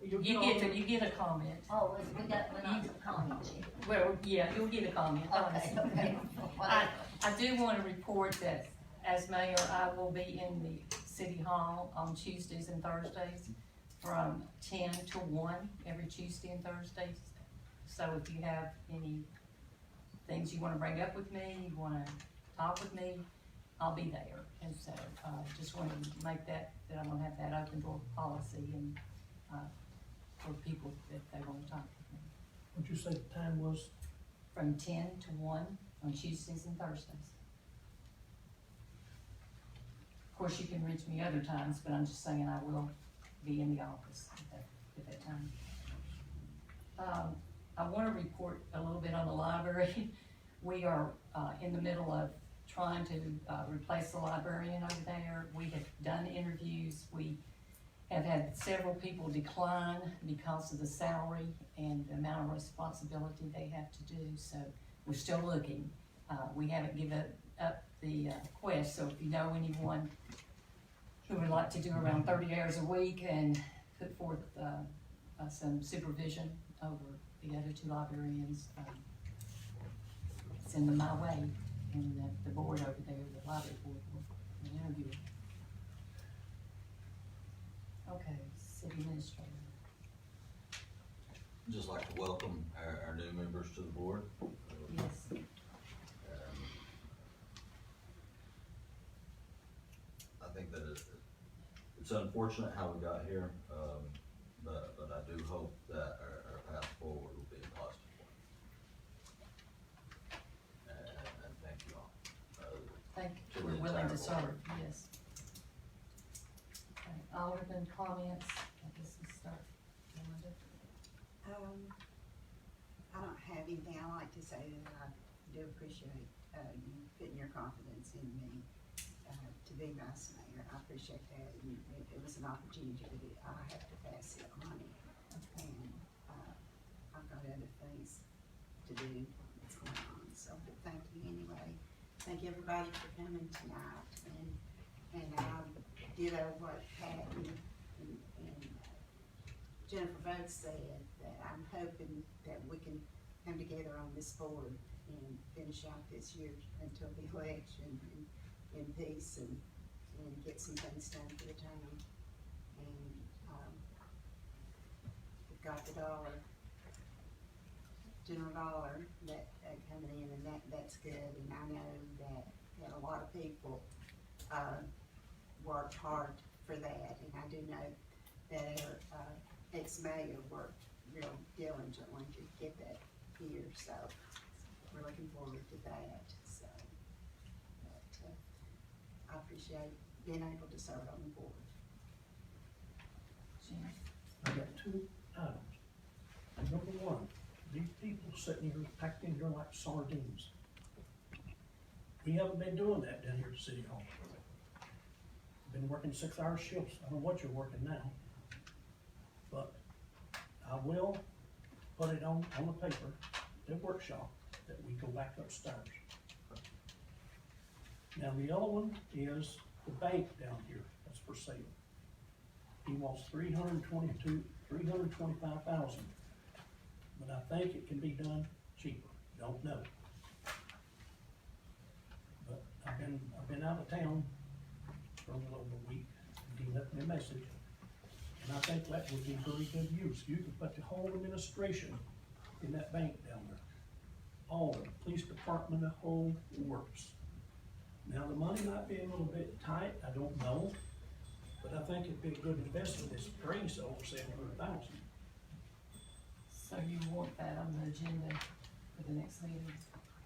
You get a comment. Oh, we're not to comment yet. Well, yeah, you'll get a comment. Okay, okay. I do want to report that as mayor, I will be in the city hall on Tuesdays and Thursdays from 10 to 1 every Tuesday and Thursdays. So if you have any things you want to bring up with me, you want to talk with me, I'll be there. And so just want to make that I'm going to have that open door policy and for people that they want to talk with me. What'd you say the time was? From 10 to 1 on Tuesdays and Thursdays. Of course, you can reach me other times, but I'm just saying I will be in the office at that time. I want to report a little bit on the library. We are in the middle of trying to replace the librarian over there. We have done interviews. We have had several people decline because of the salary and the amount of responsibility they have to do, so we're still looking. We haven't given up the quest, so if you know anyone who would like to do around 30 hours a week and put forth some supervision over the other two librarians, send them my way, and the board over there, the library board, will interview. Okay, city administrator. Just like to welcome our new members to the board. Yes. I think that it's unfortunate how we got here, but I do hope that our path forward will be a positive one. And thank you all. Thank To you, the we're willing to entire board. serve, yes. Okay, alderman comments, I guess we start. Wanda. I don't have anything. I like to say that I do appreciate, you putting your confidence in me, to be vice mayor. I appreciate that. And it was an opportunity that I have to pass it on it. And, I've got other things to do that's going on. So, but thank you anyway. Thank everybody for coming tonight. And I ditto what Pat and Jennifer both said, that I'm hoping that we can come together on this board and finish out this year until the election in peace and get some things done for the town. And, we've got the general dollar that coming in, and that's good. And I know that a lot of people, worked hard for that, and I do know that our, ex-mayor worked real diligently to get that here, so we're looking forward to that, so. But, I appreciate being able to serve on the board. Jen. I got two items. Number one, these people sitting here packed in here like sardines. We haven't been doing that down here at City Hall. Been working 6-hour shifts, I don't know what you're working now. But I will put it on the paper, the workshop, that we go back upstairs. Now, the other one is the bank down here, that's for sale. He wants $325,000. But I think it can be done cheaper, don't know. But I've been out of town for a little over a week, and he left me a message. And I think that would be very good use. You could put the whole administration in that bank down there. All the police department, the whole works. Now, the money might be a little bit tight, I don't know, but I think it'd be a good investment. This brings over $700,000. So you want that on the agenda for the next meeting?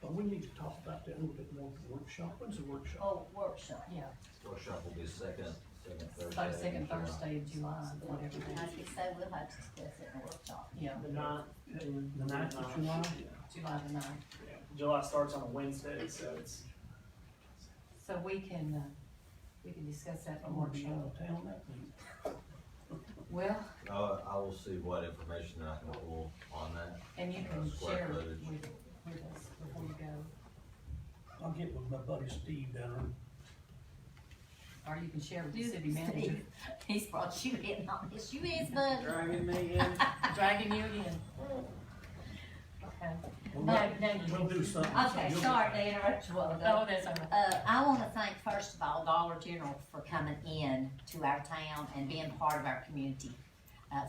But we need to talk about that a little bit more at the workshop. When's the workshop? Oh, workshop. Yeah, Workshop will be second Thursday. like in second July. Thursday of July, whatever I it was gonna say, we'll have to discuss it in the workshop. is. Yeah, The ninth. The 9th of July? July the 9th. Yeah, July starts on a Wednesday, so it's, So we can discuss that I'm in gonna be out workshop. of town that week. Well, I will see what information I can pull on that. and you can Square share it footage. with us before you go, I'll get with my buddy Steve down or you can share with the city manager, Steve, he's brought you in on this, you is, bud. dragging me in. dragging you again. Okay. there. No, you- We'll do something. Okay, sorry to interrupt you a while ago. Oh, that's all right. I wanna thank, first of all, Dollar General for coming in to our town and being part of our community,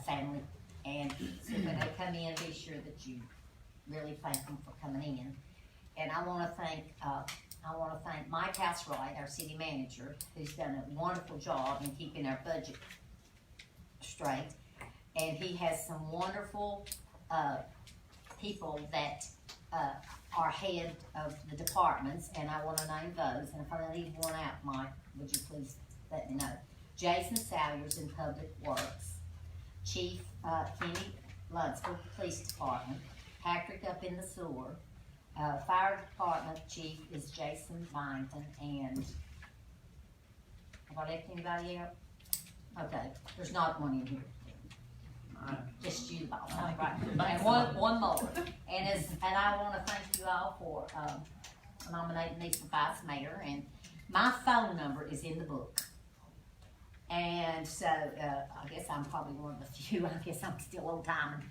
family. And so when they come in, be sure that you really thank them for coming in. And I wanna thank Mike Housewright, our city manager, who's done a wonderful job in keeping our budget straight. And he has some wonderful, people that, are head of the departments, and I wanna name those, and if I leave one out, Mike, would you please let me know? Jason Salyers in Public Works, Chief, Kenny Lunsford, Police Department, Patrick up in the sewer, Fire Department Chief is Jason Byington, and have I left anybody out? Okay, there's not one in here. Just you, Bob, right? And one more. And I wanna thank you all for, nominating me for vice mayor, and my phone number is in the book. And so, I guess I'm probably one of the few, I guess I'm still old timing.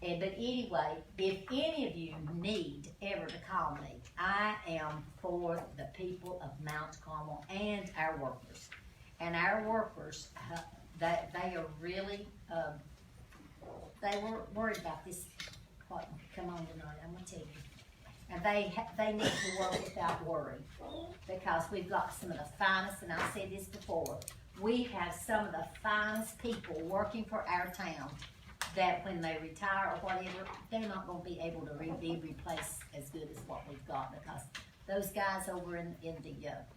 But anyway, if any of you need ever to call me, I am for the people of Mount Carmel and our workers. And our workers, they are really, they were worried about this, what, come on tonight, I'm gonna tell you. And they need to work without worry, because we've got some of the finest, and I've said this before, we have some of the finest people working for our town, that when they retire or whatever, they're not gonna be able to be replaced as good as what we've got, because those guys over in the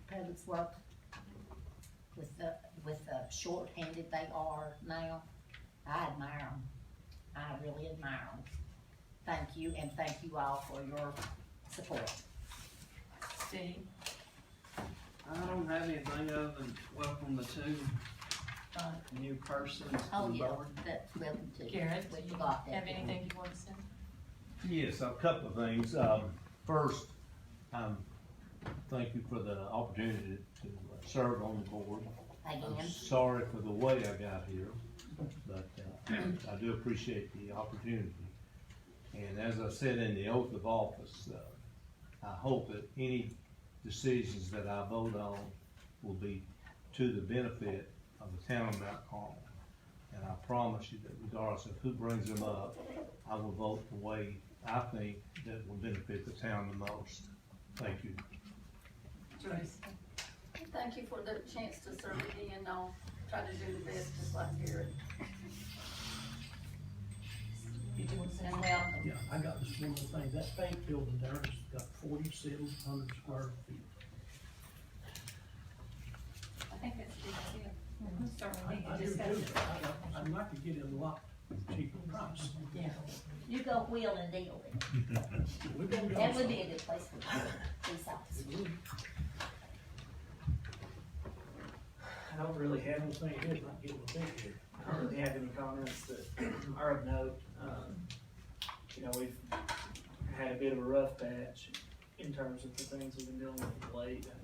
public work, with the short-handed they are now, I admire them. I really admire them. Thank you, and thank you all for your support. Steve, I don't have anything other than welcome the two new persons to Oh, the yeah, board. that's welcome to. Garrett, We do you forgot that. have anything you want to say? Yes, a couple of things. First, thank you for the opportunity to serve on the board. I'm Again, sorry for the way I got here, but I do appreciate the opportunity. And as I said in the oath of office, I hope that any decisions that I vote on will be to the benefit of the town of Mount Carmel. And I promise you that regardless of who brings them up, I will vote the way I think that will benefit the town the most. Thank you. Tracy? Thank you for the chance to serve again. I'll try to do the best, just like Garrett. Did you want to say? and welcome. Yeah, I got this one little thing, that bank building there has got 4,700 square feet. I think that's a big deal. Certainly, I need do to discuss too. it. I'd like to get it locked cheaper price. Yeah. You go wheel and deal then. We're gonna go That would some. be a good place for police officers. I don't really have any, Thing is, not getting a big here. I don't really have any comments that are of note. You know, we've had a bit of a rough patch in terms of the things we've been dealing with of late, and,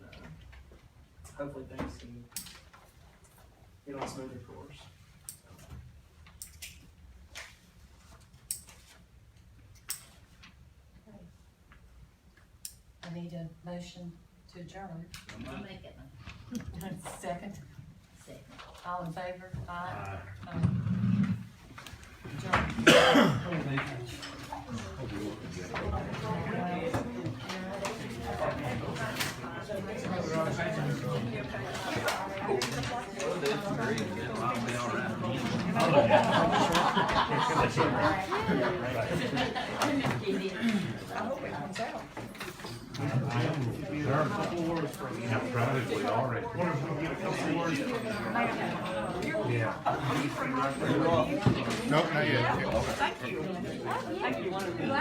hopefully things can get on a smoother course. I need a motion to adjourn. I'll make it, Second, second. all in favor? Aye. Practically already. Yeah. Nope, not yet. Thank you.